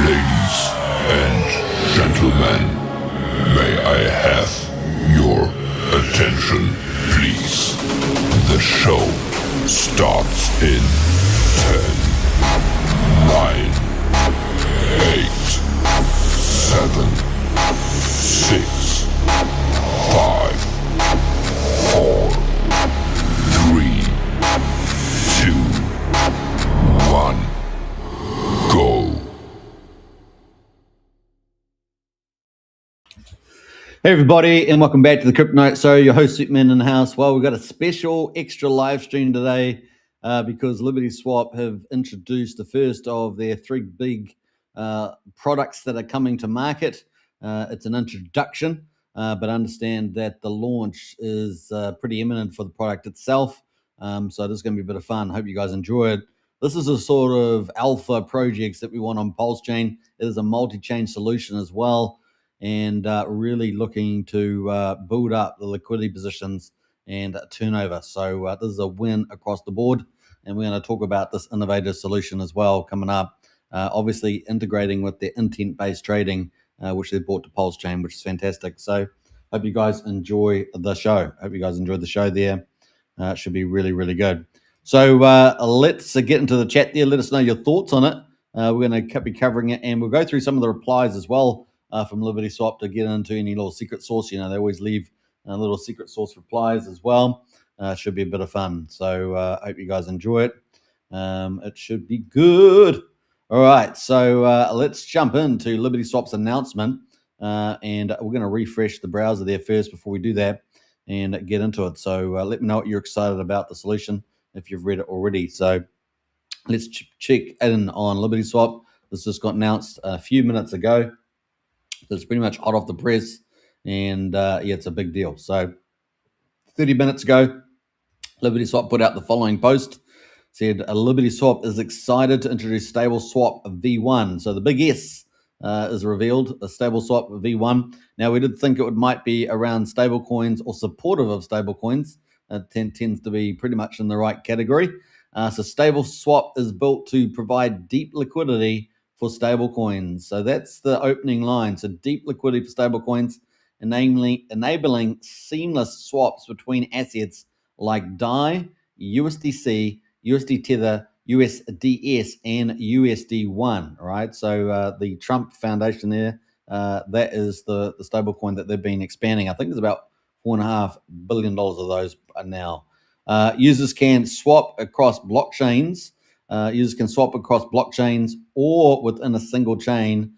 Ladies and gentlemen, may I have your attention, please? The show starts in 10, 9, 8, 7, 6, 5, 4, 3, 2, 1, go. Hey everybody, and welcome back to the Crypto Note. So your host Superman in the house. Well, we've got a special extra live stream today because LibertySwap have introduced the first of their three big products that are coming to market. It's an introduction, but understand that the launch is pretty imminent for the product itself. So this is going to be a bit of fun. Hope you guys enjoy it. This is a sort of alpha projects that we want on Pulse Chain. It is a multi-chain solution as well, and really looking to build up the liquidity positions and turnover. So this is a win across the board, and we're going to talk about this innovative solution as well coming up. Obviously integrating with their intent-based trading, which they brought to Pulse Chain, which is fantastic. So hope you guys enjoy the show. Hope you guys enjoyed the show there. It should be really, really good. So let's get into the chat there. Let us know your thoughts on it. We're going to be covering it, and we'll go through some of the replies as well from LibertySwap to get into any little secret sauce. You know, they always leave little secret sauce replies as well. Should be a bit of fun. So I hope you guys enjoy it. It should be good. All right, so let's jump into LibertySwap's announcement, and we're going to refresh the browser there first before we do that and get into it. So let me know what you're excited about the solution if you've read it already. So let's check in on LibertySwap. This just got announced a few minutes ago. So it's pretty much hot off the press, and yeah, it's a big deal. So 30 minutes ago, LibertySwap put out the following post. Said LibertySwap is excited to introduce StableSwap V1. So the big S is revealed, a StableSwap V1. Now we did think it might be around stablecoins or supportive of stablecoins. It tends to be pretty much in the right category. So StableSwap is built to provide deep liquidity for stablecoins. So that's the opening line. So deep liquidity for stablecoins, enabling seamless swaps between assets like DAI, USDC, USD Tether, USDS, and USD1. All right. So the Trump Foundation there, that is the stablecoin that they've been expanding. I think there's about $4.5 billion of those now. Users can swap across blockchains. Users can swap across blockchains or within a single chain,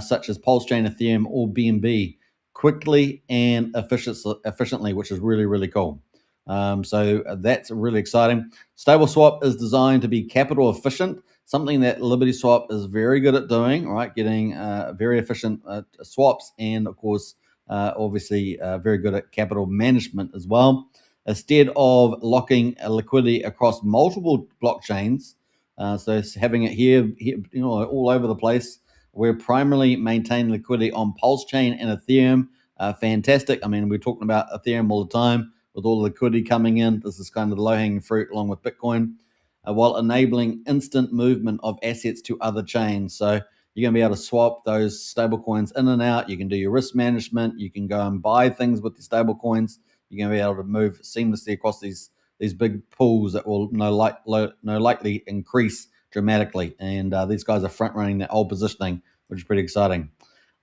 such as Pulse Chain, Ethereum, or BNB, quickly and efficiently, which is really, really cool. So that's really exciting. StableSwap is designed to be capital efficient, something that LibertySwap is very good at doing, right? Getting very efficient swaps, and of course, obviously very good at capital management as well. Instead of locking liquidity across multiple blockchains, so it's having it here, you know, all over the place, we're primarily maintaining liquidity on Pulse Chain and Ethereum. Fantastic. I mean, we're talking about Ethereum all the time with all the liquidity coming in. This is kind of the low-hanging fruit along with Bitcoin, while enabling instant movement of assets to other chains. So you're going to be able to swap those stable coins in and out. You can do your risk management. You can go and buy things with the stable coins. You're going to be able to move seamlessly across these big pools that will likely increase dramatically. And these guys are front-running their old positioning, which is pretty exciting.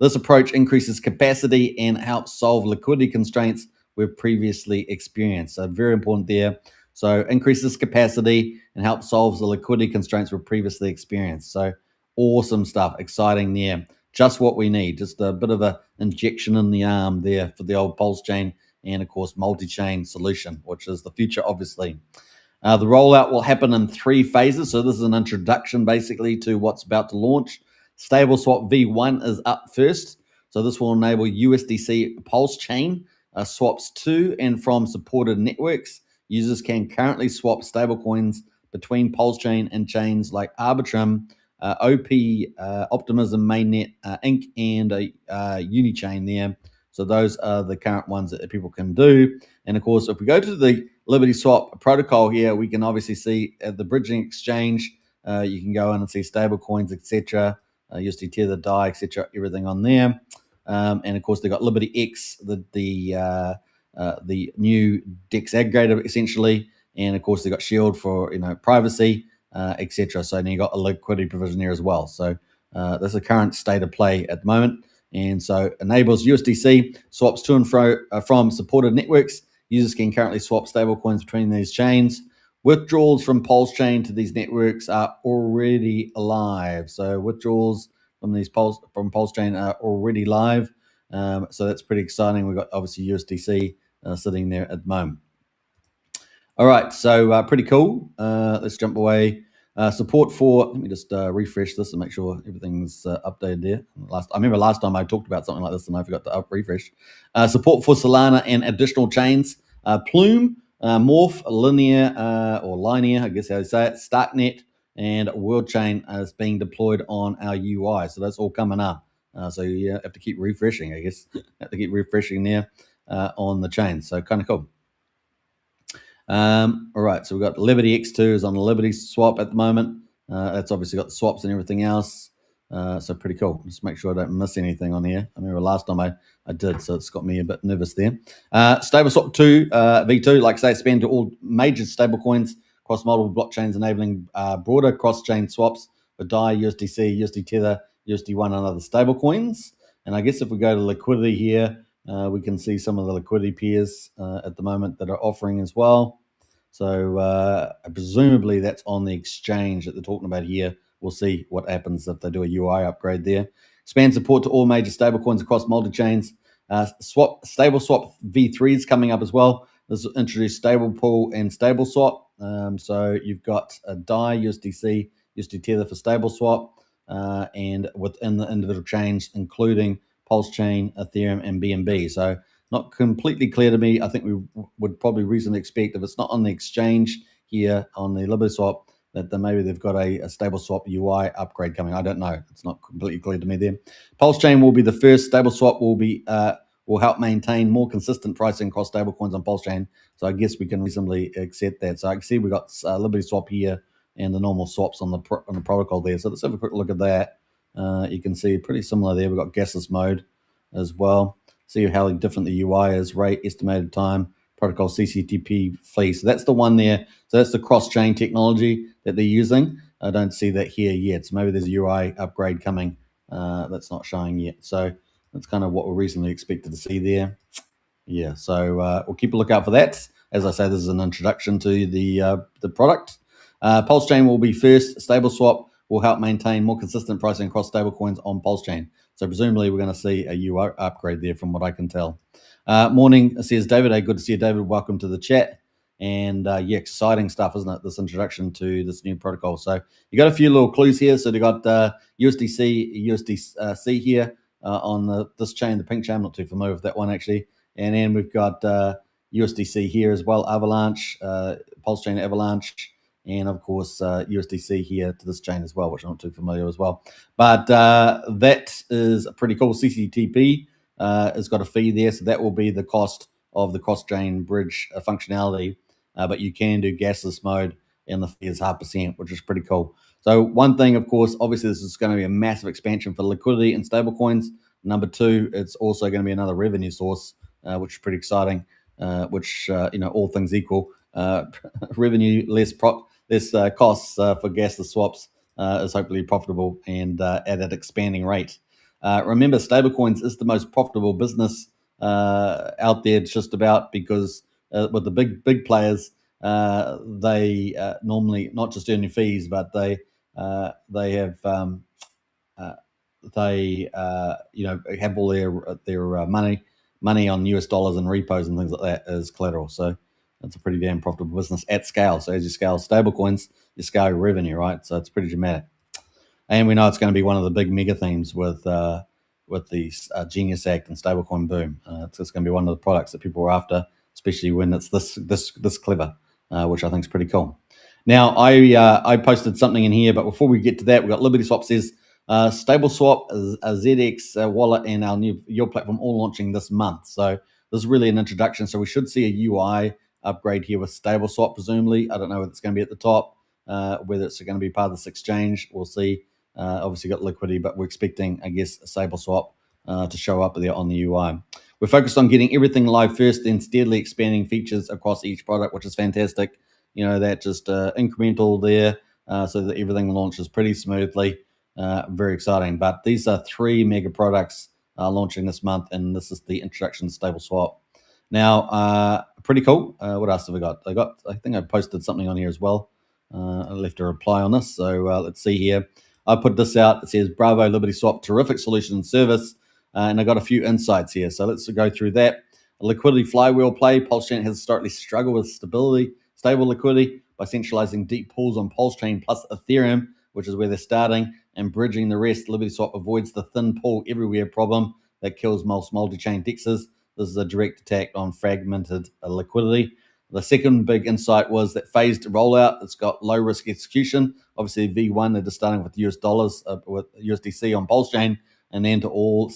This approach increases capacity and helps solve liquidity constraints we've previously experienced. So very important there. So increases capacity and helps solve the liquidity constraints we've previously experienced. So awesome stuff, exciting there. Just what we need, just a bit of an injection in the arm there for the old Pulse Chain and, of course, multi-chain solution, which is the future, obviously. The rollout will happen in 3 phases. So this is an introduction, basically, to what's about to launch. StableSwap V1 is up first. So this will enable USDC Pulse Chain swaps to and from supported networks. Users can currently swap stablecoins between Pulse Chain and chains like Arbitrum, OP, Optimism, Mainnet, Inc., and Unichain there. So those are the current ones that people can do. And of course, if we go to the LibertySwap protocol here, we can obviously see at the bridging exchange, you can go in and see stable coins, etc. USD Tether, DAI, etc. Everything on there. And of course, they've got LibertyX, the new DEX aggregator essentially, and of course they've got Shield for privacy, etc. So then you got a liquidity provision there as well. So that's the current state of play at the moment, and so enables USDC swaps to and fro from supported networks. Users can currently swap stablecoins between these chains. Withdrawals from Pulse Chain to these networks are already live. So withdrawals from Pulse Chain are already live. So that's pretty exciting. We've got obviously USDC sitting there at the moment. All right, so pretty cool. Let's jump away. Support for, let me just refresh this and make sure everything's updated there. I remember last time I talked about something like this and I forgot to refresh. Support for Solana and additional chains. Plume, Morph, Linear, I guess how you say it, Starknet, and World Chain is being deployed on our UI. So that's all coming up. So you have to keep refreshing, I guess. Have to keep refreshing there on the chain. So kind of cool. All right, so we've got LibertyX2 is on the LibertySwap at the moment. That's obviously got the swaps and everything else. So pretty cool. Just make sure I don't miss anything on here. I remember last time I did, so it's got me a bit nervous there. StableSwap 2, V2, like I say, expand to all major stablecoins across multiple blockchains, enabling broader cross-chain swaps for DAI, USDC, USD Tether, USD1, and other stablecoins. And I guess if we go to liquidity here, we can see some of the liquidity peers at the moment that are offering as well. So presumably that's on the exchange that they're talking about here. We'll see what happens if they do a UI upgrade there. Expand support to all major stablecoins across multi-chains. StableSwap V3 is coming up as well. This will introduce Stable Pool and StableSwap. So you've got a DAI, USDC, USD Tether for StableSwap, and within the individual chains, including Pulse Chain, Ethereum, and BNB. So not completely clear to me. I think we would probably reasonably expect if it's not on the exchange here on the LibertySwap, that maybe they've got a StableSwap UI upgrade coming. I don't know. It's not completely clear to me there. Pulse Chain will be the first. StableSwap will help maintain more consistent pricing across stablecoins on Pulse Chain. So I guess we can reasonably accept that. So I can see we've got LibertySwap here and the normal swaps on the protocol there. So let's have a quick look at that. You can see pretty similar there. We've got gasless mode as well. See how different the UI is, rate, estimated time, protocol, CCTP fee. So that's the one there. So that's the cross-chain technology that they're using. I don't see that here yet. So maybe there's a UI upgrade coming that's not showing yet. So that's kind of what we're reasonably expected to see there. Yeah, so we'll keep a lookout for that. As I say, this is an introduction to the product. Pulse Chain will be first. StableSwap will help maintain more consistent pricing across stablecoins on Pulse Chain. So presumably we're going to see a UI upgrade there from what I can tell. Morning, says David. Hey, good to see you, David. Welcome to the chat. And yeah, exciting stuff, isn't it? This introduction to this new protocol. So you got a few little clues here. So they got USDC, USDC here on this chain, the pink chain. I'm not too familiar with that one actually. And then we've got USDC here as well, Avalanche, Pulse Chain Avalanche, and of course USDC here to this chain as well, which I'm not too familiar as well. But that is pretty cool. CCTP has got a fee there, so that will be the cost of the cross-chain bridge functionality. But you can do gasless mode, and the fee is 0.5%, which is pretty cool. So one thing, of course, obviously this is going to be a massive expansion for liquidity and stablecoins. Number two, it's also going to be another revenue source, which is pretty exciting. Which all things equal, revenue less costs for gasless swaps is hopefully profitable and at an expanding rate. Remember, stablecoins is the most profitable business out there, just about, because with the big players, they normally not just earning fees, but they have have all their money on US dollars and repos and things like that as collateral. So it's a pretty damn profitable business at scale. So as you scale stablecoins, you scale your revenue, right? So it's pretty dramatic. And we know it's going to be one of the big mega themes with the Genius Act and stablecoin boom. It's going to be one of the products that people are after, especially when it's this clever, which I think is pretty cool. Now, I posted something in here, but before we get to that, we've got LibertySwap says, StableSwap, a ZX wallet, and our new Yield platform all launching this month. So this is really an introduction. So we should see a UI upgrade here with StableSwap, presumably. I don't know whether it's going to be at the top, whether it's going to be part of this exchange. We'll see. Obviously got liquidity, but we're expecting, I guess, a StableSwap to show up there on the UI. We're focused on getting everything live first, then steadily expanding features across each product, which is fantastic. That just incremental there, so that everything launches pretty smoothly. Very exciting. But these are 3 mega products launching this month, and this is the introduction to StableSwap. Now, pretty cool. What else have we got? I think I posted something on here as well. I left a reply on this, so let's see here. I put this out. It says, "Bravo, LibertySwap, terrific solution and service." And I got a few insights here. So let's go through that. A liquidity flywheel play. PulseChain has historically struggled with stable liquidity by centralizing deep pools on PulseChain plus Ethereum, which is where they're starting, and bridging the rest. LibertySwap avoids the thin pool everywhere problem that kills most multi-chain dexes. This is a direct attack on fragmented liquidity. The second big insight was that phased rollout. It's got low risk execution. Obviously, V1, they're just starting with US dollars, with USDC on PulseChain, and then to all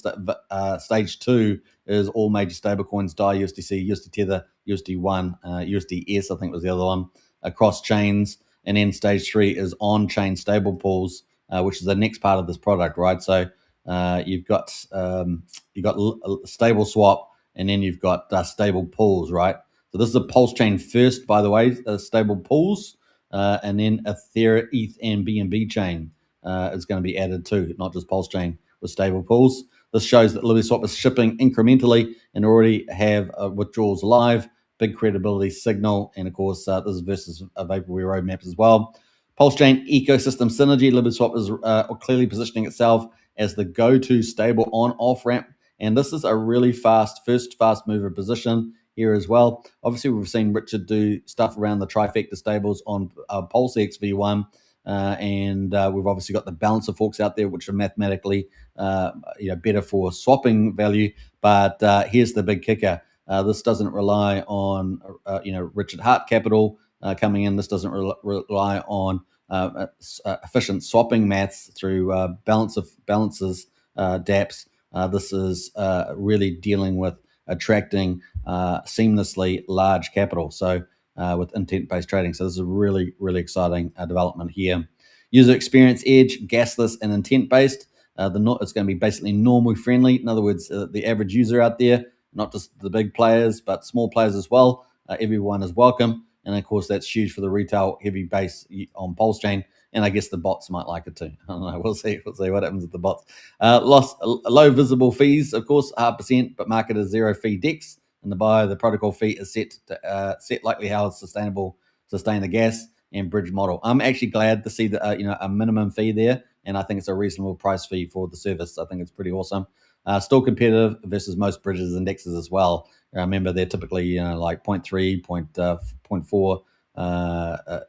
stage 2 is all major stablecoins, DAI, USDC, USD Tether, USD1, USDS, I think was the other one, across chains. And then stage 3 is on-chain stable pools, which is the next part of this product, right? So you've got StableSwap, and then you've got stable pools, right? So this is a PulseChain first, by the way, stable pools, and then Ethereum, ETH, and BNB chain is going to be added too, not just PulseChain with stable pools. This shows that LibertySwap is shipping incrementally and already have withdrawals live, big credibility signal, and of course, this is versus a Vaporware roadmap as well. PulseChain ecosystem synergy. LibertySwap is clearly positioning itself as the go-to stable on-off ramp, and this is a really fast mover position here as well. Obviously, we've seen Richard do stuff around the trifecta stables on PulseX V1, and we've obviously got the balancer forks out there, which are mathematically better for swapping value. But here's the big kicker: this doesn't rely on Richard Hart capital coming in. This doesn't rely on efficient swapping maths through balances, DApps. This is really dealing with attracting seamlessly large capital, so with intent-based trading. So this is a really, really exciting development here. User experience edge, gasless and intent-based. It's going to be basically normally friendly. In other words, the average user out there, not just the big players, but small players as well. Everyone is welcome. And of course, that's huge for the retail heavy base on PulseChain. And I guess the bots might like it too. I don't know. We'll see what happens with the bots. Low visible fees, of course, 0.5%, but market as zero fee DEX. In the bio, the protocol fee is set likely how it's sustain the gas and bridge model. I'm actually glad to see that a minimum fee there, and I think it's a reasonable price fee for the service. I think it's pretty awesome. Still competitive versus most bridges and DEXs as well. Remember, they're typically like 0.3, 0.4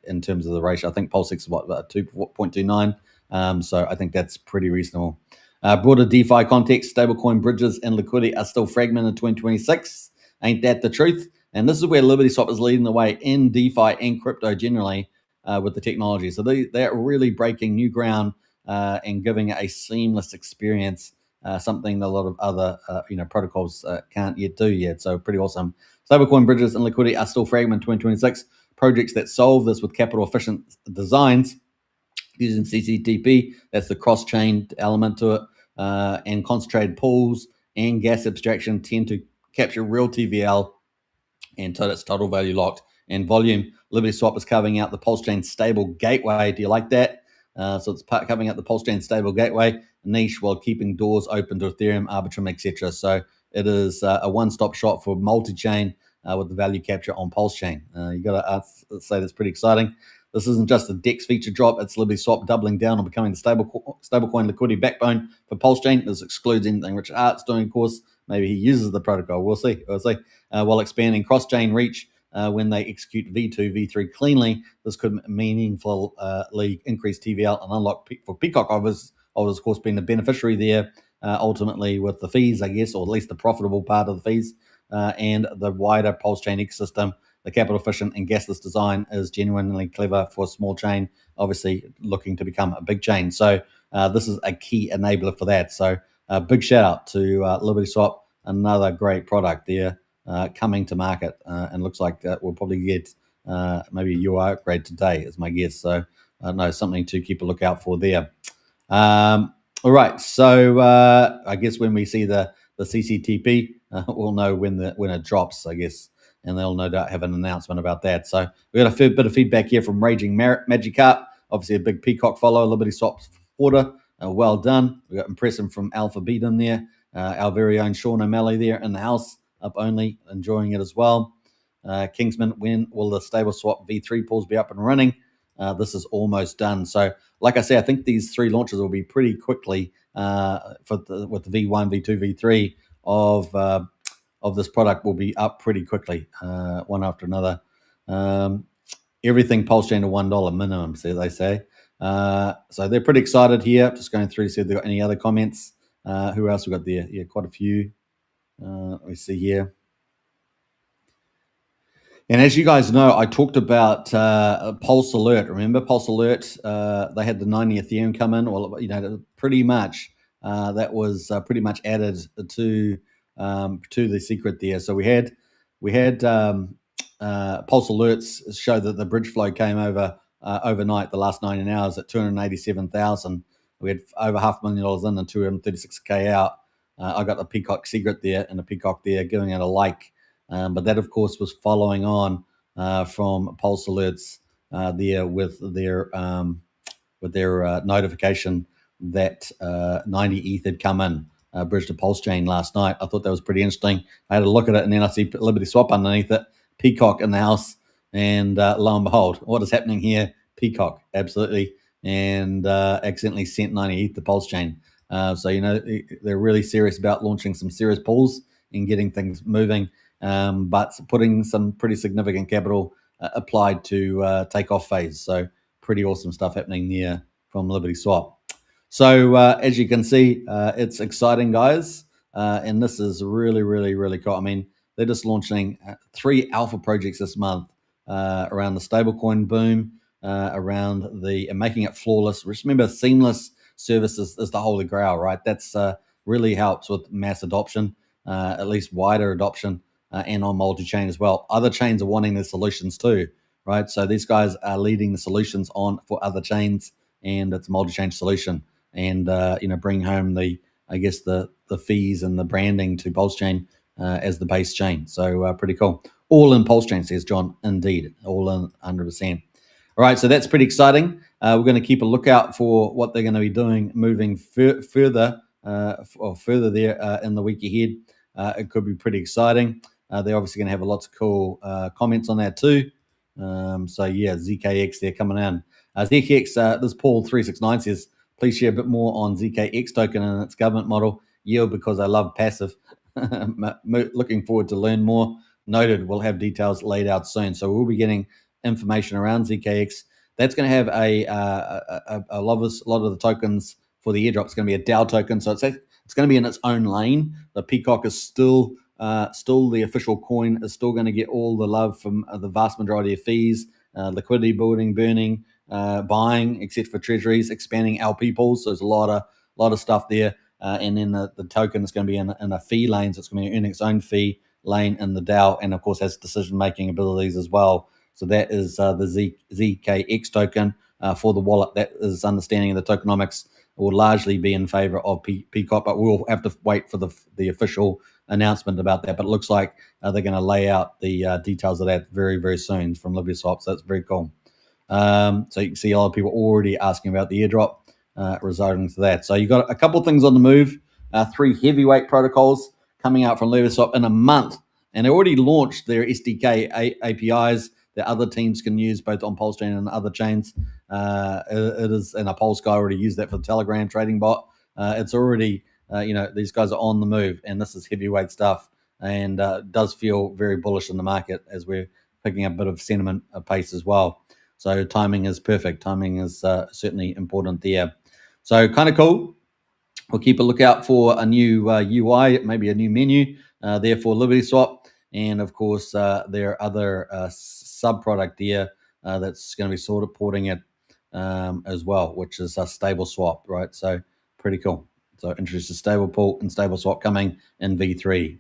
in terms of the ratio. I think PulseX is 2.29. So I think that's pretty reasonable. Broader DeFi context, stablecoin bridges and liquidity are still fragmented in 2026. Ain't that the truth? And this is where LibertySwap is leading the way in DeFi and crypto generally with the technology. So they're really breaking new ground and giving a seamless experience, something that a lot of other protocols can't yet do yet. So pretty awesome. Stablecoin bridges and liquidity are still fragmented in 2026. Projects that solve this with capital efficient designs using CCTP, that's the cross-chain element to it, and concentrated pools and gas abstraction tend to capture real TVL and its total value locked and volume. LibertySwap is carving out the PulseChain stable gateway. Do you like that? So it's carving out the PulseChain stable gateway niche while keeping doors open to Ethereum, Arbitrum, etc. So it is a one-stop shop for multi-chain with the value capture on PulseChain. You got to say that's pretty exciting. This isn't just a DEX feature drop. It's LibertySwap doubling down on becoming the stablecoin liquidity backbone for PulseChain. This excludes anything Richard Hart's doing, of course. Maybe he uses the protocol. We'll see. While expanding cross-chain reach when they execute V2, V3 cleanly, this could meaningfully increase TVL and unlock for PCOCK holders, of course, being the beneficiary there, ultimately with the fees, I guess, or at least the profitable part of the fees, and the wider PulseChain ecosystem. The capital efficient and gasless design is genuinely clever for a small chain, obviously looking to become a big chain. So this is a key enabler for that. So big shout out to LibertySwap, another great product there coming to market, and looks like we'll probably get maybe a UI upgrade today is my guess. So no, something to keep a lookout for there. All right, so I guess when we see the CCTP, we'll know when it drops, I guess, and they'll no doubt have an announcement about that. So we got a fair bit of feedback here from Raging Magikarp, obviously a big PCOCK follower, LibertySwap supporter. Well done. We got impressive from Alpha Beat in there. Our very own Sean O'Malley there in the house, up only, enjoying it as well. Kingsman, when will the StableSwap V3 pools be up and running? This is almost done. So, like I say, I think these 3 launches will be pretty quickly with the V1, V2, V3 of this product will be up pretty quickly, one after another. Everything pulse chain to $1 minimum, so they say. So they're pretty excited here. Just going through to see if they've got any other comments. Who else we got there? Yeah, quite a few. Let me see here. And as you guys know, I talked about Pulse Alert. Remember Pulse Alert? They had the 90 Ethereum come in. Well, pretty much that was pretty much added to the secret there. So we had Pulse Alerts show that the bridge flow came over overnight, the last 19 hours at 287,000. We had over $500,000 in and 236K out. I got the PCOCK secret there and the PCOCK there giving it a like. But that, of course, was following on from Pulse Alerts there with their notification that 90 ETH had come in, bridge to Pulse chain last night. I thought that was pretty interesting. I had a look at it, and then I see LibertySwap underneath it, PCOCK in the house, and lo and behold, what is happening here? PCOCK, absolutely, and accidentally sent 90 ETH to Pulse chain. So, they're really serious about launching some serious pools and getting things moving. But putting some pretty significant capital applied to takeoff phase. So pretty awesome stuff happening there from LibertySwap. So as you can see, it's exciting, guys. And this is really, really, really cool. I mean, they're just launching 3 alpha projects this month around the stablecoin boom, around making it flawless. Just remember, seamless services is the holy grail, right? That's really helps with mass adoption, at least wider adoption. And on multi-chain as well. Other chains are wanting the solutions too, right? So these guys are leading the solutions on for other chains, and it's a multi-chain solution. And bring home the fees and the branding to Pulse Chain as the base chain. So pretty cool. All in Pulse Chain, says John. Indeed, all in 100%. All right, so that's pretty exciting. We're going to keep a lookout for what they're going to be doing, moving further there in the week ahead. It could be pretty exciting. They're obviously going to have lots of cool comments on that too. So yeah, ZKX, they're coming in. ZKX, this Paul 369 says, please share a bit more on ZKX token and its government model yield because I love passive. Looking forward to learn more. Noted, we'll have details laid out soon. So we'll be getting information around ZKX. That's going to have a lot of the tokens for the airdrop. It's going to be a DAO token, so it's going to be in its own lane. The PCOCK is still the official coin, is still going to get all the love from the vast majority of fees, liquidity building, burning, buying, except for treasuries, expanding LP pools. So there's a lot of stuff there. And then the token is going to be in a fee lane, so it's going to be in its own fee lane in the DAO, and of course has decision-making abilities as well. So that is the ZKX token for the wallet. That is understanding of the tokenomics will largely be in favor of PCOCK, but we'll have to wait for the official announcement about that. But it looks like they're going to lay out the details of that very, very soon from LibertySwap. So that's very cool. So you can see a lot of people already asking about the airdrop resulting to that. So you've got a couple of things on the move. 3 heavyweight protocols coming out from LibertySwap in a month, and they already launched their SDK APIs that other teams can use both on Pulse Chain and other chains. It is, and a Pulse guy already used that for the Telegram trading bot. It's already, these guys are on the move, and this is heavyweight stuff, and does feel very bullish in the market as we're picking up a bit of sentiment pace as well. So timing is perfect. Timing is certainly important there. So kind of cool. We'll keep a lookout for a new UI, maybe a new menu there for LibertySwap. And of course, there are other sub-product here that's going to be sort of porting it as well, which is a StableSwap, right? So pretty cool. So introduced stable pool and StableSwap coming in V3.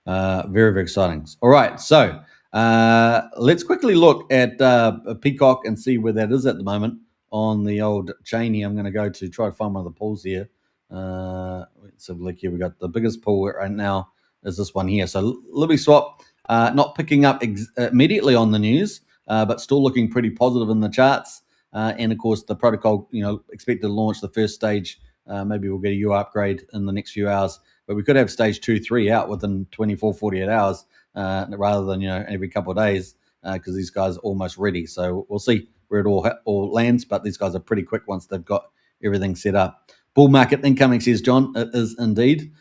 Very, very exciting. All right, so let's quickly look at PCOCK and see where that is at the moment on the old chain here. I'm going to go to try to find one of the pools here. Let's have a look here. We got the biggest pool right now is this one here. So LibertySwap not picking up immediately on the news, but still looking pretty positive in the charts. And of course, the protocol, expected to launch the first stage. Maybe we'll get a UI upgrade in the next few hours, but we could have stage 2, 3 out within 24, 48 hours rather than every couple of days because these guys are almost ready. So we'll see where it all lands, but these guys are pretty quick once they've got everything set up. Bull market incoming, says John. It is indeed.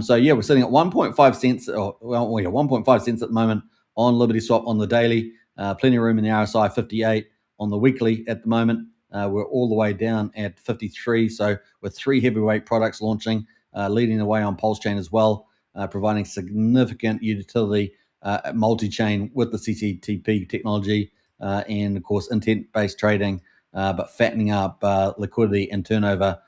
So yeah, we're sitting at 1.5 cents, 1.5 cents at the moment on LibertySwap on the daily. Plenty of room in the RSI 58 on the weekly at the moment. We're all the way down at 53. So with 3 heavyweight products launching, leading the way on Pulse Chain as well, providing significant utility multi-chain with the CCTP technology and of course intent-based trading, but fattening up liquidity and turnover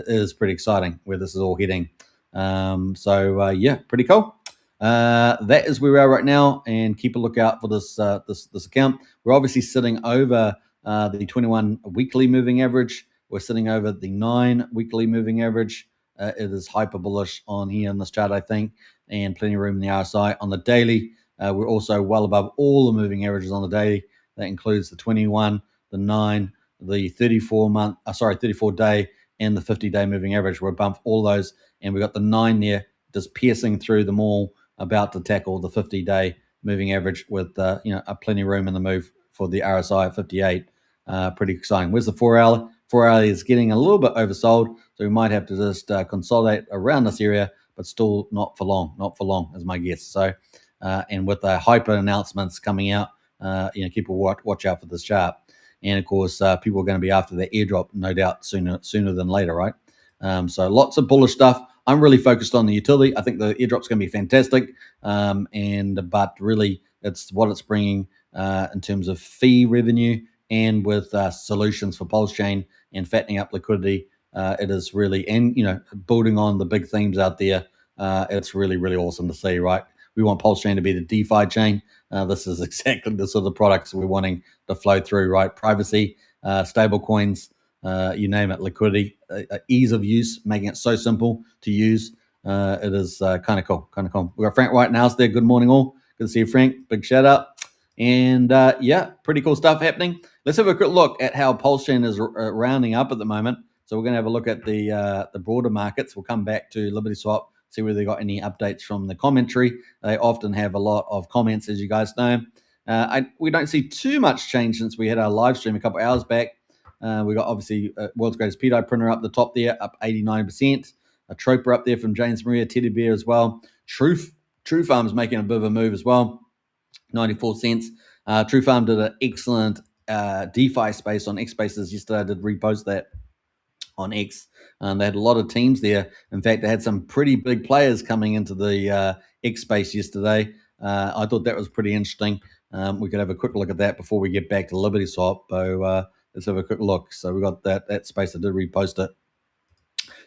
is pretty exciting where this is all heading. Yeah, pretty cool. That is where we are right now, and keep a lookout for this account. We're obviously sitting over the 21 weekly moving average. We're sitting over the 9 weekly moving average. It is hyper bullish on here in this chart, I think, and plenty of room in the RSI on the daily. We're also well above all the moving averages on the daily. That includes the 21, the 9, the 34 day, and the 50-day moving average. We're above all those, and we've got the 9 there just piercing through them all, about to tackle the 50-day moving average with plenty of room in the move for the RSI at 58. Pretty exciting. Where's the 4 hour? 4 hour is getting a little bit oversold, so we might have to just consolidate around this area, but still not for long is my guess. So, and with the hyper announcements coming out, keep a watch out for this chart. And of course, people are going to be after the airdrop, no doubt, sooner than later, right? So lots of bullish stuff. I'm really focused on the utility. I think the airdrop's going to be fantastic, but really, it's what it's bringing in terms of fee revenue and with solutions for Pulse Chain and fattening up liquidity. It is really, and building on the big themes out there. It's really, really awesome to see, right? We want Pulse Chain to be the DeFi chain. This is exactly the sort of products we're wanting to flow through, right? Privacy, stable coins, you name it, liquidity, ease of use, making it so simple to use. It is kind of cool. We've got Frank White now there. Good morning, all. Good to see you, Frank. Big shout out. And yeah, pretty cool stuff happening. Let's have a quick look at how Pulse Chain is rounding up at the moment. So we're going to have a look at the broader markets. We'll come back to LibertySwap, see whether they got any updates from the commentary. They often have a lot of comments, as you guys know. We don't see too much change since we had our live stream a couple hours back. We got obviously world's greatest PDI printer up the top there, up 89%. A Troper up there from James Maria, Teddy Bear as well. True Farm's making a bit of a move as well, 94 cents. True Farm did an excellent DeFi space on X Spaces yesterday. I did repost that on X. They had a lot of teams there. In fact, they had some pretty big players coming into the X space yesterday. I thought that was pretty interesting. We could have a quick look at that before we get back to LibertySwap. So let's have a quick look. So we got that space. I did repost it.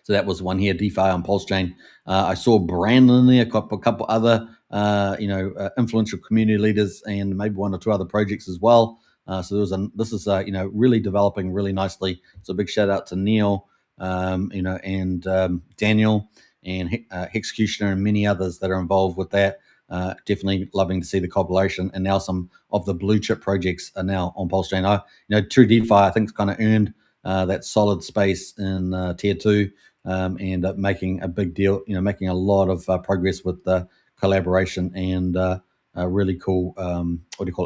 So that was one here, DeFi on Pulse Chain. I saw Brandon in there, a couple other influential community leaders, and maybe 1 or 2 other projects as well. So this is really developing really nicely. So big shout out to Neil, and Daniel and Hexecutioner and many others that are involved with that. Definitely loving to see the compilation, and now some of the blue chip projects are now on Pulse Chain. True DeFi I think has kind of earned that solid space in tier 2, and making a big deal. Making a lot of progress with the collaboration and really cool,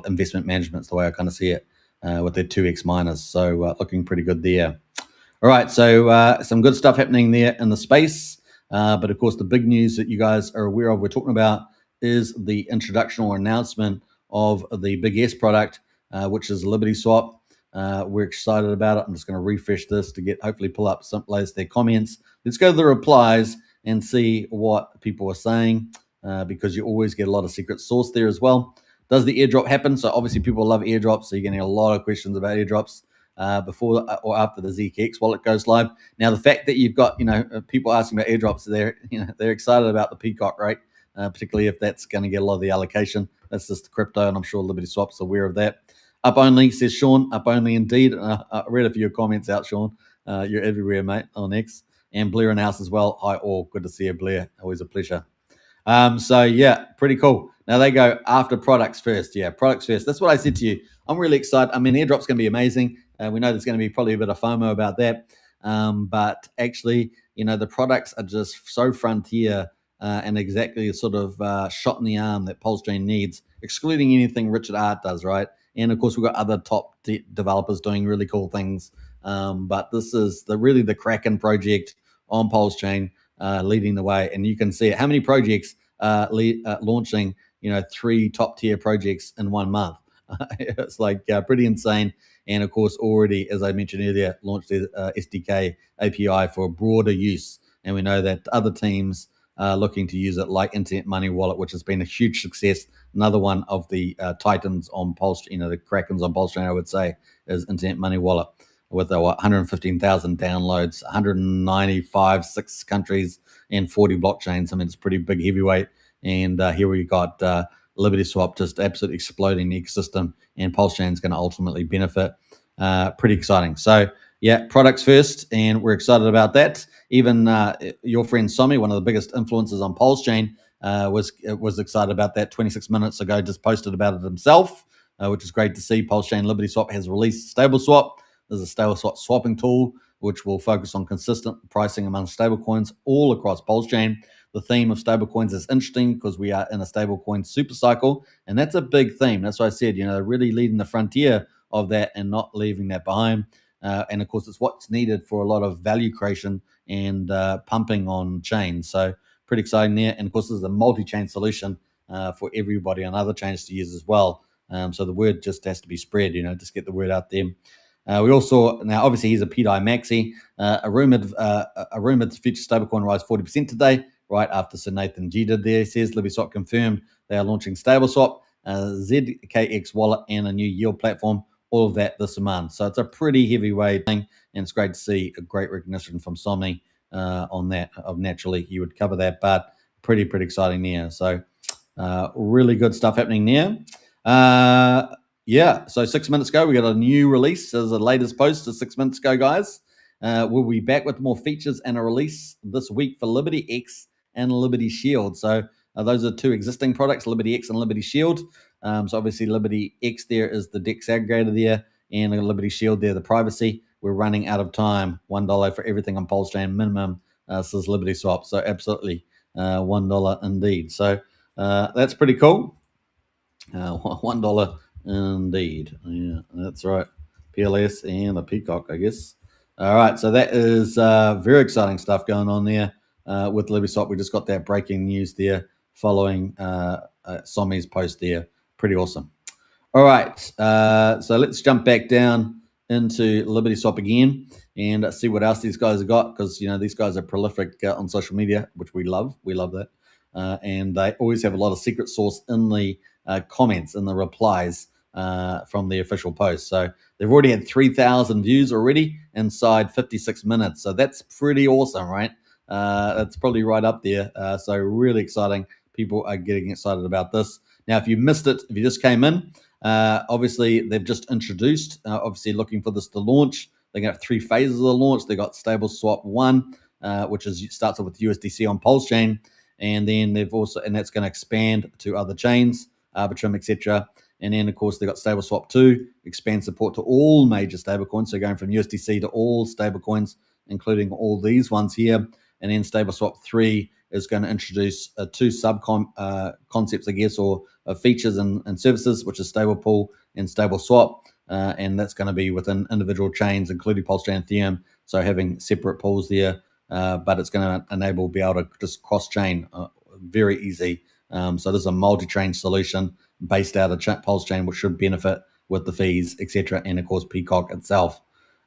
investment management is the way I kind of see it, with their 2x miners. So looking pretty good there. All right, so some good stuff happening there in the space. But of course, the big news that you guys are aware of, we're talking about, is the introduction or announcement of the Big S product, which is LibertySwap. We're excited about it. I'm just going to refresh this to hopefully pull up some latest their comments. Let's go to the replies and see what people are saying, because you always get a lot of secret sauce there as well. Does the airdrop happen? So obviously people love airdrops, so you're getting a lot of questions about airdrops before or after the ZKX wallet goes live. Now the fact that you've got people asking about airdrops, they're excited about the PCOCK rate, particularly if that's going to get a lot of the allocation. That's just the crypto, and I'm sure LibertySwap's aware of that. Up only, says Sean. Up only indeed. I read a few comments out, Sean. You're everywhere, mate, on X. And Blair in house as well. Hi, all. Good to see you, Blair. Always a pleasure. So yeah, pretty cool. Now they go after products first. Yeah, products first. That's what I said to you. I'm really excited. I mean, airdrop's going to be amazing. We know there's going to be probably a bit of FOMO about that. But actually, the products are just so frontier and exactly the sort of shot in the arm that Poleschain needs, excluding anything Richard Art does, right? And of course, we've got other top developers doing really cool things. But this is really the Kraken project on Poleschain leading the way. And you can see it. How many projects launching, 3 top tier projects in 1 month? It's like pretty insane. And of course, already, as I mentioned earlier, launched the SDK API for broader use. And we know that other teams are looking to use it, like Internet Money Wallet, which has been a huge success. Another one of the titans on Poleschain, the Krakens on Poleschain, I would say, is Internet Money Wallet with 115,000 downloads, 195, 6 countries, and 40 blockchains. I mean, it's a pretty big heavyweight. And here we got LibertySwap just absolutely exploding the ecosystem, and Poleschain is going to ultimately benefit. Pretty exciting. So, yeah, products first, and we're excited about that. Even your friend Somi, one of the biggest influencers on Poleschain, was excited about that 26 minutes ago, just posted about it himself, which is great to see. Poleschain LibertySwap has released StableSwap. There's a StableSwap swapping tool, which will focus on consistent pricing among stablecoins all across Poleschain. The theme of stablecoins is interesting because we are in a stablecoin super cycle, and that's a big theme. That's why I said, really leading the frontier of that and not leaving that behind. And of course, it's what's needed for a lot of value creation and pumping on chain. So pretty exciting there. And of course, this is a multi-chain solution for everybody on other chains to use as well. So the word just has to be spread, just get the word out there. We also, now obviously he's a PDI maxi, a rumored future stablecoin rise 40% today, right after Sir Nathan G did there. He says LibertySwap confirmed they are launching StableSwap, ZKX wallet, and a new yield platform. All of that this month. So it's a pretty heavyweight thing, and it's great to see a great recognition from Somni on that. Naturally, you would cover that, but pretty exciting there. So really good stuff happening there. Yeah, so 6 minutes ago, we got a new release. As the latest post is 6 minutes ago, guys. We'll be back with more features and a release this week for Liberty X and Liberty Shield. So those are 2 existing products, Liberty X and Liberty Shield. So obviously Liberty X there is the DEX aggregator there, and the Liberty Shield there, the privacy. We're running out of time. $1 for everything on Poleschain minimum, says LibertySwap. So absolutely $1 indeed. So that's pretty cool. $1 indeed. Yeah, that's right. PLS and the PCOCK, I guess. All right, so that is very exciting stuff going on there with LibertySwap. We just got that breaking news there following Somi's post there. Pretty awesome. All right, so let's jump back down into LibertySwap again and see what else these guys have got, because these guys are prolific on social media, which we love. We love that, and they always have a lot of secret sauce in the comments and the replies from the official post. So they've already had 3,000 views already inside 56 minutes. So that's pretty awesome, right? That's probably right up there. So really exciting. People are getting excited about this. Now, if you missed it, if you just came in, obviously they've just introduced, obviously looking for this to launch. They're going to have 3 phases of the launch. They got StableSwap 1, which starts off with USDC on Poleschain. And then that's going to expand to other chains, Arbitrum, etc. And then, of course, they've got StableSwap 2, expand support to all major stablecoins. So going from USDC to all stablecoins, including all these ones here. And then StableSwap 3 is going to introduce 2 concepts, I guess, or features and services, which is Stable Pool and StableSwap. And that's going to be within individual chains, including Poleschain and Ethereum. So having separate pools there, but it's going to be able to just cross-chain very easy. So this is a multi-chain solution based out of Poleschain, which should benefit with the fees, etc., and of course PCOCK itself.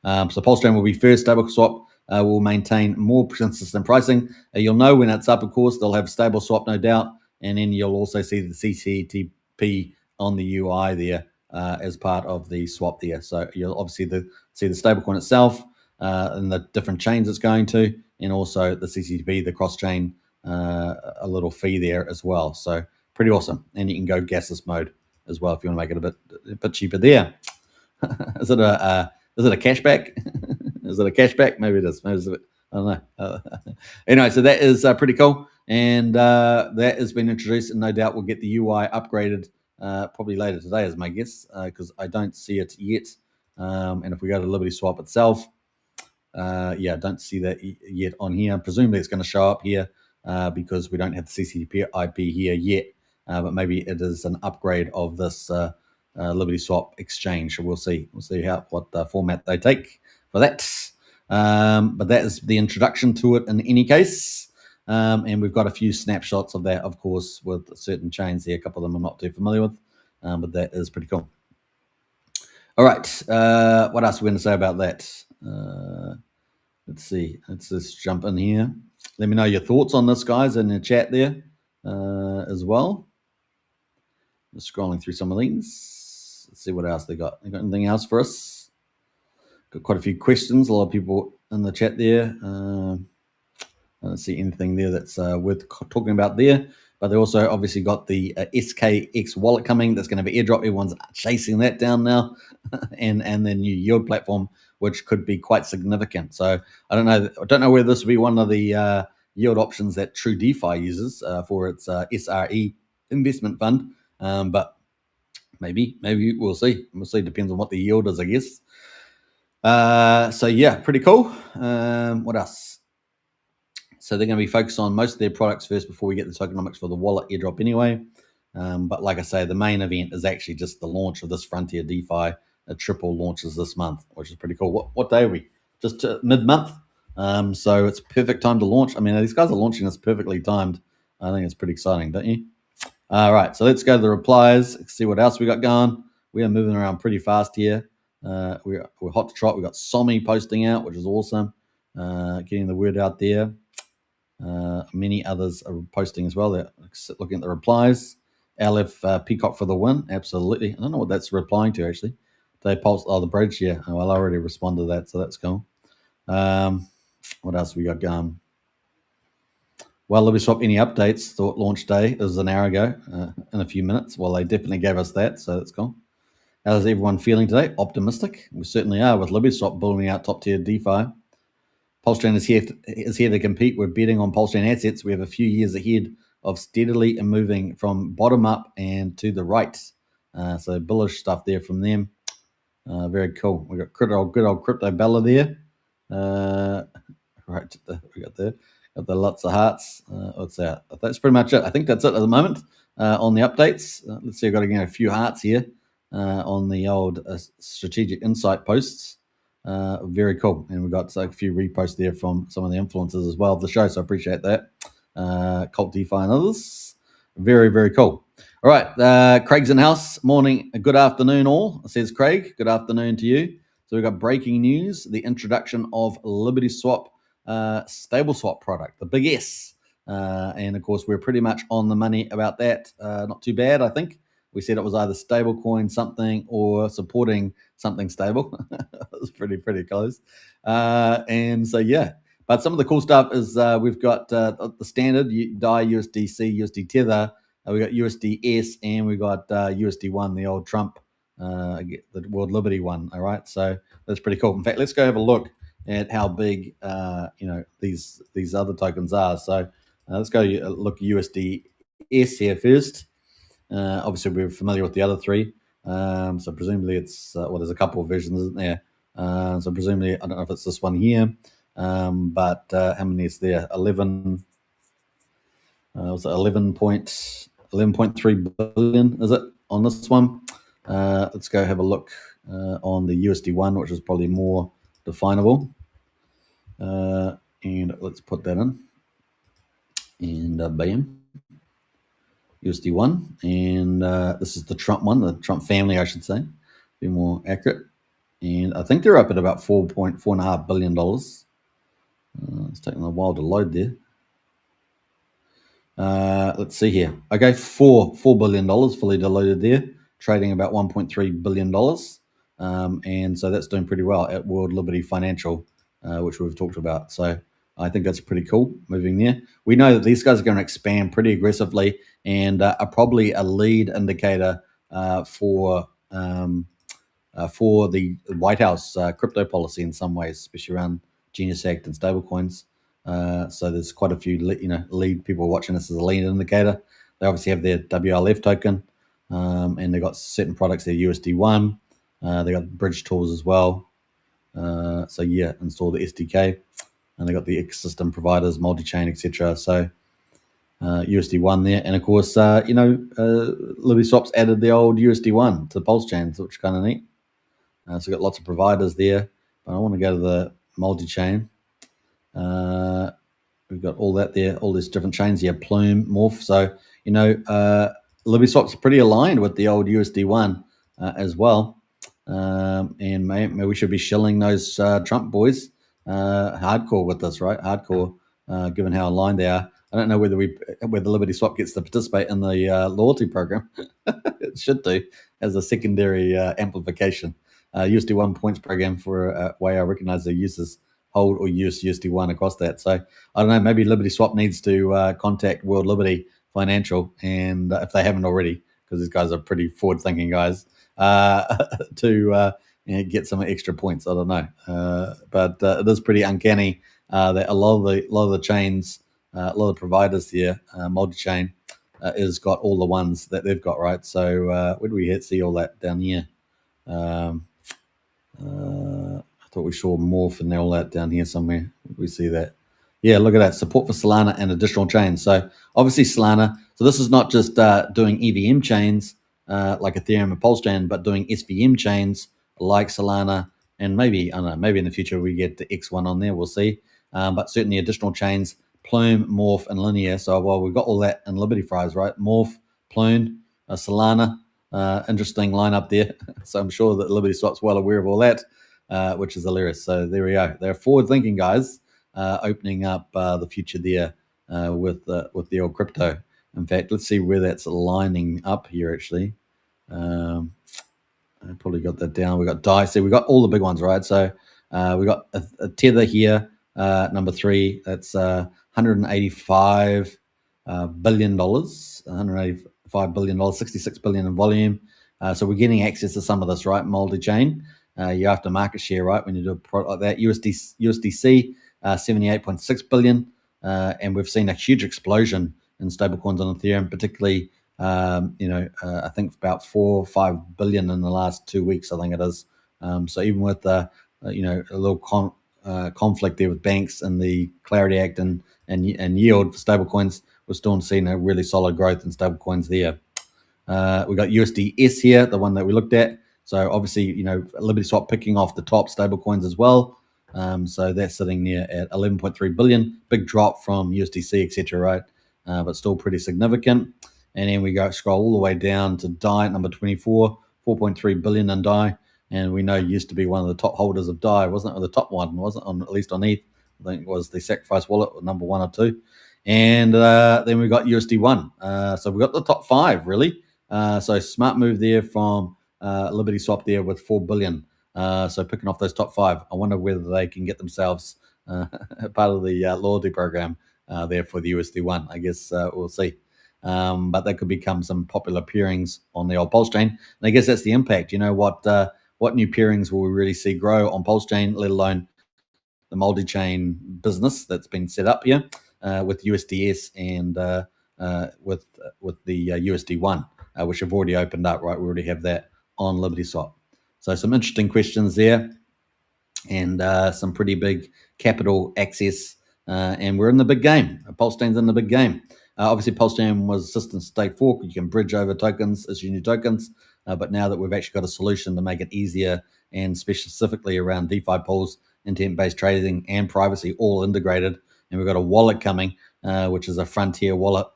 So Poleschain will be first. StableSwap will maintain more consistent pricing. You'll know when it's up, of course. They'll have StableSwap, no doubt, and then you'll also see the CCTP on the UI there as part of the swap there. So you'll obviously see the stablecoin itself and the different chains it's going to, and also the CCTP, the cross-chain, a little fee there as well. So pretty awesome. And you can go gasless mode as well if you want to make it a bit cheaper there. Is it a cashback? Is it a cashback? Maybe it is. Maybe it's a bit, I don't know. Anyway, so that is pretty cool, and that has been introduced, and no doubt we'll get the UI upgraded probably later today, is my guess, because I don't see it yet. And if we go to LibertySwap itself, yeah, don't see that yet on here. Presumably it's going to show up here because we don't have the CCP IP here yet, but maybe it is an upgrade of this LibertySwap exchange. We'll see. We'll see what format they take for that. But that is the introduction to it in any case. And we've got a few snapshots of that, of course, with certain chains here. A couple of them I'm not too familiar with, but that is pretty cool. All right. What else are we going to say about that? Let's see. Let's just jump in here. Let me know your thoughts on this, guys, in the chat there as well. Just scrolling through some of these. Let's see what else they got. They got anything else for us? Got quite a few questions. A lot of people in the chat there. I don't see anything there that's worth talking about there. But they also obviously got the SKX wallet coming. That's going to be airdrop. Everyone's chasing that down now, and the new yield platform, which could be quite significant. So I don't know whether this will be one of the yield options that True DeFi uses for its SRE investment fund. But maybe we'll see. We'll see. Depends on what the yield is, I guess. So yeah, pretty cool. What else? So they're going to be focused on most of their products first before we get the tokenomics for the wallet airdrop anyway. But like I say, the main event is actually just the launch of this Frontier DeFi. A triple launches this month, which is pretty cool. What day are we? Just mid-month. So it's perfect time to launch. I mean, these guys are launching this perfectly timed. I think it's pretty exciting, don't you? All right, so let's go to the replies, see what else we got going. We are moving around pretty fast here. We're hot to trot. We got Somi posting out, which is awesome. Getting the word out there. Many others are posting as well. They're looking at the replies. LF PCOCK for the win. Absolutely. I don't know what that's replying to, actually. They post the bridge. Yeah. Well, I already responded to that, so that's cool. What else we got going? Well, LibertySwap, any updates? Thought launch day. It was an hour ago, in a few minutes. Well, they definitely gave us that, so that's cool. How's everyone feeling today? Optimistic. We certainly are with LibertySwap building out top tier DeFi. Polstrain is here to compete. We're betting on Polstrain assets. We have a few years ahead of steadily moving from bottom up and to the right. So bullish stuff there from them. Very cool. We got good old Crypto Bella there. Right, we got there. Got the lots of hearts. What's that? That's pretty much it. I think that's it at the moment on the updates. Let's see. I've got to get a few hearts here on the old strategic insight posts. Very cool. And we've got a few reposts there from some of the influencers as well of the show. So I appreciate that. Cult DeFi and others. Very, very cool. All right. Craig's in the house. Morning. Good afternoon, all, says Craig. Good afternoon to you. So we've got breaking news, the introduction of LibertySwap StableSwap product, the big S. And of course, we're pretty much on the money about that. Not too bad, I think. We said it was either stablecoin something or supporting something stable. It was pretty close. And so, yeah. But some of the cool stuff is we've got the standard DAI, USDC, USD Tether. We got USDS, and we got USD1, the old Trump, the World Liberty one. All right, so that's pretty cool. In fact, let's go have a look at how big these other tokens are. So let's go look at USDS here first. Obviously, we're familiar with the other three. So presumably it's there's a couple of versions, isn't there? So presumably, I don't know if it's this one here, but how many is there? 11. Was it 11.3 billion? Is it on this one? Let's go have a look on the USD one, which is probably more definable. And let's put that in. And bam. USD1, and this is the Trump one, the Trump family, I should say, be more accurate. And I think they're up at about $4.5 billion. It's taking a while to load there. Let's see here. Okay, $4 billion fully diluted there, trading about $1.3 billion. And so that's doing pretty well at World Liberty Financial, which we've talked about. So I think that's pretty cool moving there. We know that these guys are going to expand pretty aggressively and are probably a lead indicator for the White House crypto policy in some ways, especially around Genius Act and stablecoins. So there's quite a few lead people watching this as a lead indicator. They obviously have their WLF token, and they've got certain products, their USD1. They got bridge tools as well. So yeah, install the SDK, and they got the ecosystem providers, multi-chain, etc. So USD1 there, and of course, LibertySwap's added the old USD1 to the Pulse chains, which is kind of neat. So we've got lots of providers there, but I want to go to the multi-chain. We've got all that there, all these different chains here, Plume, Morph. So, LibertySwap's pretty aligned with the old USD1 as well. And maybe we should be shilling those Trump boys hardcore with this, right? Hardcore, given how aligned they are. I don't know whether LibertySwap gets to participate in the loyalty program. It should do as a secondary amplification. USD1 points program for a way I recognize their users hold or use USD1 across that. So I don't know, maybe LibertySwap needs to contact World Liberty Financial, and if they haven't already, because these guys are pretty forward-thinking guys, to get some extra points. I don't know, but it is pretty uncanny that a lot of the chains, a lot of providers here, multi-chain, is got all the ones that they've got, right? So where do we see all that down here? I thought we saw Morph and all that down here somewhere. We see that. Yeah, look at that. Support for Solana and additional chains. So obviously Solana. So this is not just doing EVM chains like Ethereum and Pulse chain, but doing SVM chains like Solana. And maybe, I don't know, maybe in the future we get the X1 on there. We'll see. But certainly additional chains, Plume, Morph, and Linear. So, well, we've got all that in Liberty Fries, right? Morph, Plume, Solana. Interesting lineup there. So I'm sure that LibertySwap's well aware of all that. Which is hilarious. So there we go. They're forward-thinking guys, opening up the future there with the old crypto. In fact, let's see where that's lining up here. Actually, I probably got that down. We got DAI. So we got all the big ones, right? So we got a Tether here, number 3. That's $185 billion. $185 billion, $66 billion in volume. So we're getting access to some of this, right? Multi-chain. You have to market share, right, when you do a product like that. USDC, 78.6 billion, and we've seen a huge explosion in stablecoins on Ethereum, particularly, I think about 4 or 5 billion in the last 2 weeks, I think it is. So even with a little conflict there with banks and the Clarity Act and yield for stablecoins, we're still seeing a really solid growth in stablecoins there. We got USDS here, the one that we looked at. So obviously, LibertySwap picking off the top stablecoins as well. So that's sitting there at 11.3 billion, big drop from USDC, etc., right? But still pretty significant. And then we scroll all the way down to DAI at number 24, 4.3 billion in DAI. And we know used to be one of the top holders of DAI, wasn't it? Or the top one, wasn't it? At least on ETH, I think it was the Sacrifice wallet, number 1 or 2. And then we got USD1. So we got the top 5 really. So smart move there from LibertySwap there with 4 billion. So picking off those top 5. I wonder whether they can get themselves part of the loyalty program there for the USD1. I guess we'll see. But that could become some popular pairings on the old Pulse chain. And I guess that's the impact. What new pairings will we really see grow on Pulse chain, let alone the multi-chain business that's been set up here with USDS and with the USD1, which have already opened up, right? We already have that on LibertySwap. So some interesting questions there, and some pretty big capital access, and we're in the big game. Pulse chain's in the big game. Obviously, Pulse chain was assistant stake fork. You can bridge over tokens, issue new tokens, but now that we've actually got a solution to make it easier, and specifically around DeFi pools, intent-based trading, and privacy, all integrated, and we've got a wallet coming, which is a frontier wallet,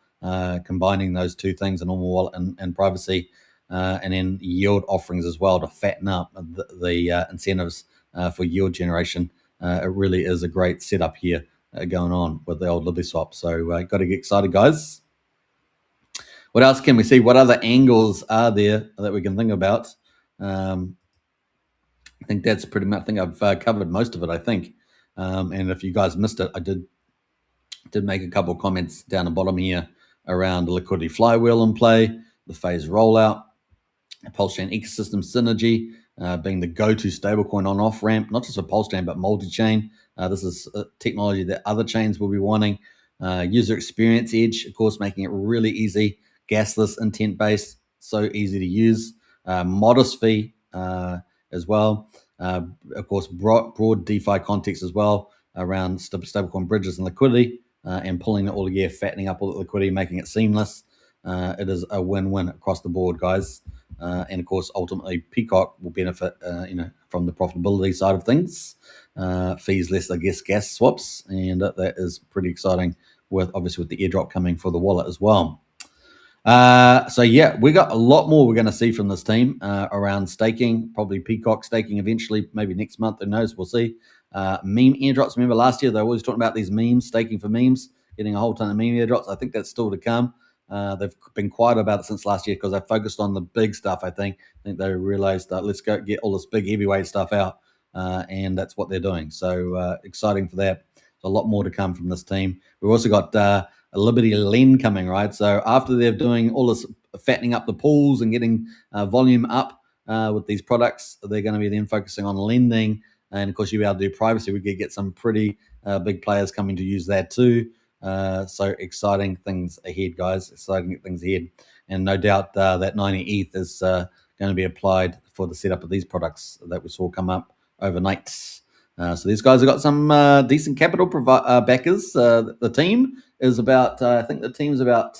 combining those two things, a normal wallet and privacy, and then yield offerings as well to fatten up the incentives for yield generation. It really is a great setup here going on with the old LibertySwap. So got to get excited, guys. What else can we see? What other angles are there that we can think about? I think that's pretty much. I think I've covered most of it. I think, and if you guys missed it, I did make a couple of comments down the bottom here around the liquidity flywheel in play, the phase rollout, Pulse Chain ecosystem synergy, being the go-to stablecoin on-off ramp, not just for Pulse Chain, but multi-chain. This is technology that other chains will be wanting. User experience edge, of course, making it really easy, gasless, intent-based, so easy to use. Modest fee as well. Of course, broad DeFi context as well around stablecoin bridges and liquidity, and pulling it all together, fattening up all the liquidity, making it seamless. It is a win-win across the board, guys. And of course, ultimately, PCOCK will benefit, from the profitability side of things. Fees less, I guess, gas swaps, and that is pretty exciting. With the airdrop coming for the wallet as well. So yeah, we got a lot more we're going to see from this team around staking, probably PCOCK staking eventually, maybe next month. Who knows? We'll see. Meme airdrops. Remember last year they were always talking about these memes, staking for memes, getting a whole ton of meme airdrops. I think that's still to come. They've been quiet about it since last year because they focused on the big stuff. I think they realized that let's go get all this big heavyweight stuff out, and that's what they're doing. So exciting for that. There's a lot more to come from this team. We've also got a Liberty Lend coming, right? So after they're doing all this fattening up the pools and getting volume up with these products, they're going to be then focusing on lending. And of course, you'll be able to do privacy. We could get some pretty big players coming to use that too. So exciting things ahead, guys. Exciting things ahead. And no doubt that 90 ETH is going to be applied for the setup of these products that we saw come up overnight. So these guys have got some decent capital backers. The team is about, I think the team's about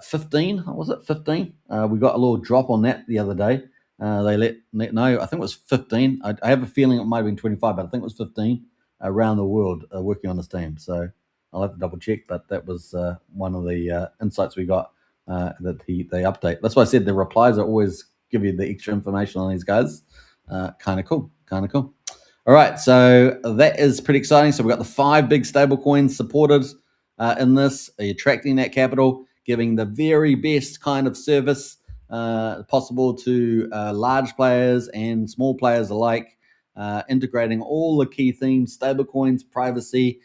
15. Was it 15? We got a little drop on that the other day. They let know, I think it was 15. I have a feeling it might have been 25, but I think it was 15 around the world working on this team. So I'll have to double check, but that was one of the insights we got that they update. That's why I said the replies are always give you the extra information on these guys. Kind of cool. All right, so that is pretty exciting. So we've got the 5 big stable coins supported in this, attracting that capital, giving the very best kind of service possible to large players and small players alike, integrating all the key themes, stable coins, privacy,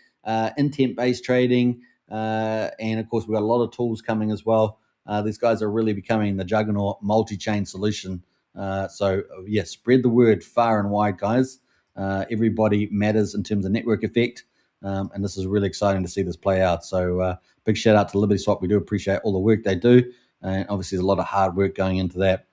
intent-based trading, and of course, we've got a lot of tools coming as well. These guys are really becoming the juggernaut multi-chain solution. So yeah, spread the word far and wide, guys. Everybody matters in terms of network effect, and this is really exciting to see this play out. So big shout out to LibertySwap. We do appreciate all the work they do, and obviously there's a lot of hard work going into that.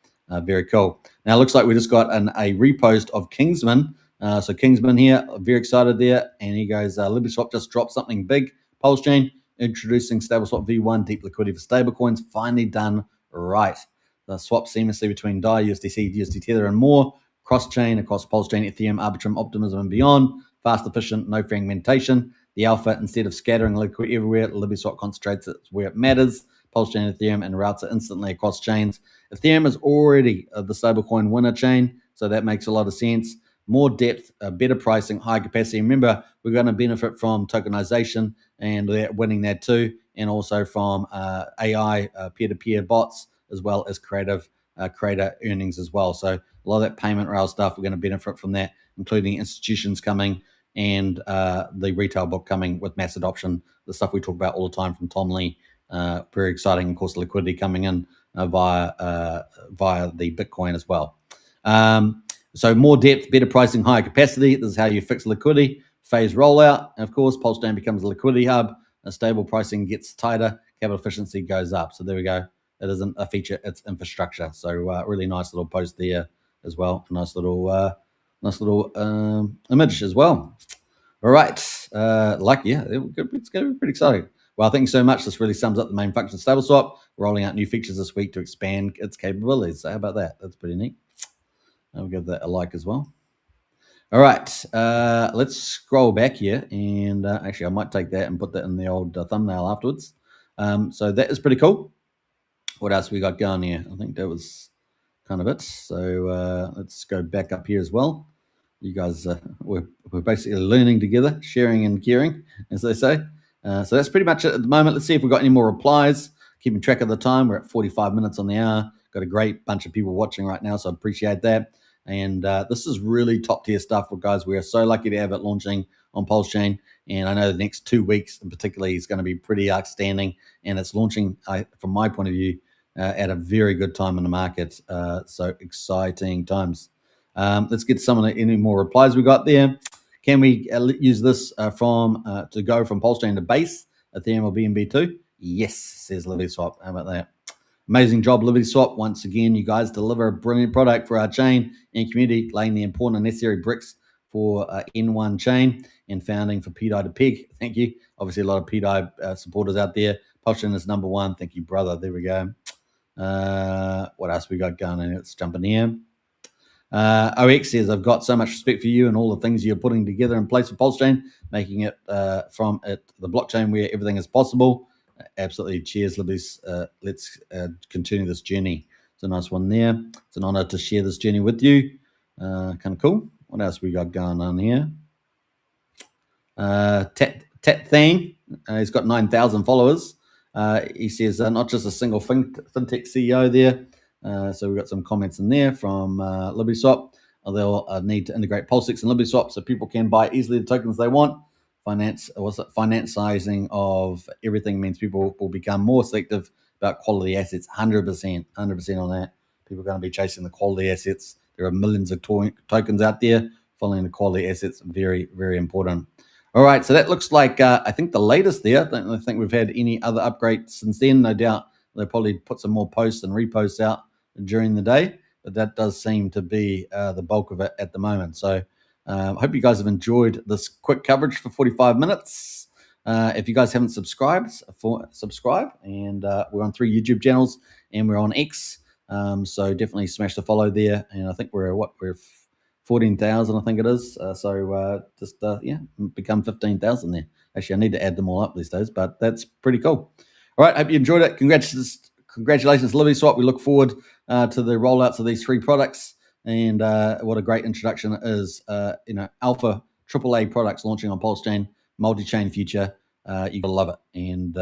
Very cool. Now it looks like we just got a repost of Kingsman. So Kingsman here, very excited there, and he goes, LibertySwap just dropped something big. Pulse Chain introducing StableSwap V1 deep liquidity for stablecoins, finally done right. The swap seamlessly between DAI, USDC, USD Tether, and more. Cross-chain across Pulse Chain, Ethereum, Arbitrum, Optimism, and beyond. Fast, efficient, no fragmentation. The alpha, instead of scattering liquidity everywhere, LibertySwap concentrates it where it matters. Pulse Chain, Ethereum, and routes it instantly across chains. Ethereum is already the stablecoin winner chain, so that makes a lot of sense. More depth, better pricing, high capacity. Remember, we're going to benefit from tokenization, and they're winning that too, and also from AI, peer-to-peer bots, as well as creator earnings as well. So a lot of that payment rail stuff, we're going to benefit from that, including institutions coming and the retail book coming with mass adoption, the stuff we talk about all the time from Tom Lee. Very exciting. Of course, liquidity coming in via the Bitcoin as well. So more depth, better pricing, higher capacity. This is how you fix liquidity. Phase rollout. And of course, Pulse Chain becomes a liquidity hub. Stable pricing gets tighter. Capital efficiency goes up. So there we go. It isn't a feature, it's infrastructure. So really nice little post there as well. Nice little image as well. All right. It's going to be pretty exciting. Well, thank you so much. This really sums up the main function of StableSwap. Rolling out new features this week to expand its capabilities. So how about that? That's pretty neat. I'll give that a like as well. All right. Let's scroll back here. And actually, I might take that and put that in the old thumbnail afterwards. So that is pretty cool. What else we got going here? I think that was kind of it. So let's go back up here as well. You guys, we're basically learning together, sharing and caring, as they say. So that's pretty much it at the moment. Let's see if we've got any more replies. Keeping track of the time. We're at 45 minutes on the hour. Got a great bunch of people watching right now, so I appreciate that. And this is really top tier stuff, guys. We are so lucky to have it launching on Pulse Chain. And I know the next 2 weeks in particular is going to be pretty outstanding. And it's launching, from my point of view, at a very good time in the market. So exciting times. Let's get some of any more replies we got there. Can we use this to go from Pulse Chain to Base, Ethereum or BNB2? Yes, says LibertySwap. How about that? Amazing job, LibertySwap. Once again, you guys deliver a brilliant product for our chain and community, laying the important and necessary bricks for N1 chain and founding for PDI to Peg. Thank you. Obviously, a lot of PDI supporters out there. Pulse Chain is #1. Thank you, brother. There we go. What else we got going on? Let's jump in here. OX says, I've got so much respect for you and all the things you're putting together in place for Pulse Chain, making it from it the blockchain where everything is possible. Absolutely. Cheers, Libby's. Let's continue this journey. It's a nice one there. It's an honor to share this journey with you. Kind of cool. What else we got going on here? Tat Thang, he's got 9,000 followers. He says, not just a single fintech CEO there. So we've got some comments in there from LibertySwap. They'll need to integrate PulseX and LibertySwap so people can buy easily the tokens they want. Financing of everything means people will become more selective about quality assets. 100% on that. People are going to be chasing the quality assets. There are millions of tokens out there. Following the quality assets, very, very important. All right, so that looks like, I think, the latest there. I don't think we've had any other upgrades since then. No doubt they'll probably put some more posts and reposts out during the day, but that does seem to be the bulk of it at the moment. So I hope you guys have enjoyed this quick coverage for 45 minutes. If you guys haven't subscribed, subscribe. And we're on 3 YouTube channels and we're on X. So definitely smash the follow there. And I think we're 14,000, I think it is. Become 15,000 there. Actually, I need to add them all up these days, but that's pretty cool. All right, hope you enjoyed it. Congratulations, LibertySwap. We look forward to the rollouts of these 3 products. And what a great introduction it is. Alpha AAA products launching on Pulse Chain, multi-chain future. You gotta love it. And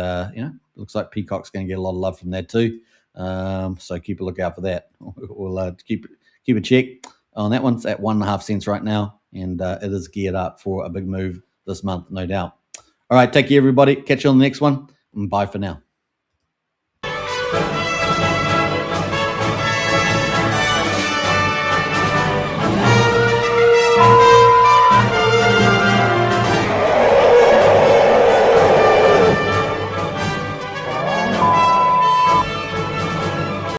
looks like PCOCK's going to get a lot of love from that too. So keep a lookout for that. We'll keep a check on that one. It's at 1.5 cents right now, and it is geared up for a big move this month, no doubt. All right, take care, everybody. Catch you on the next one, and bye for now.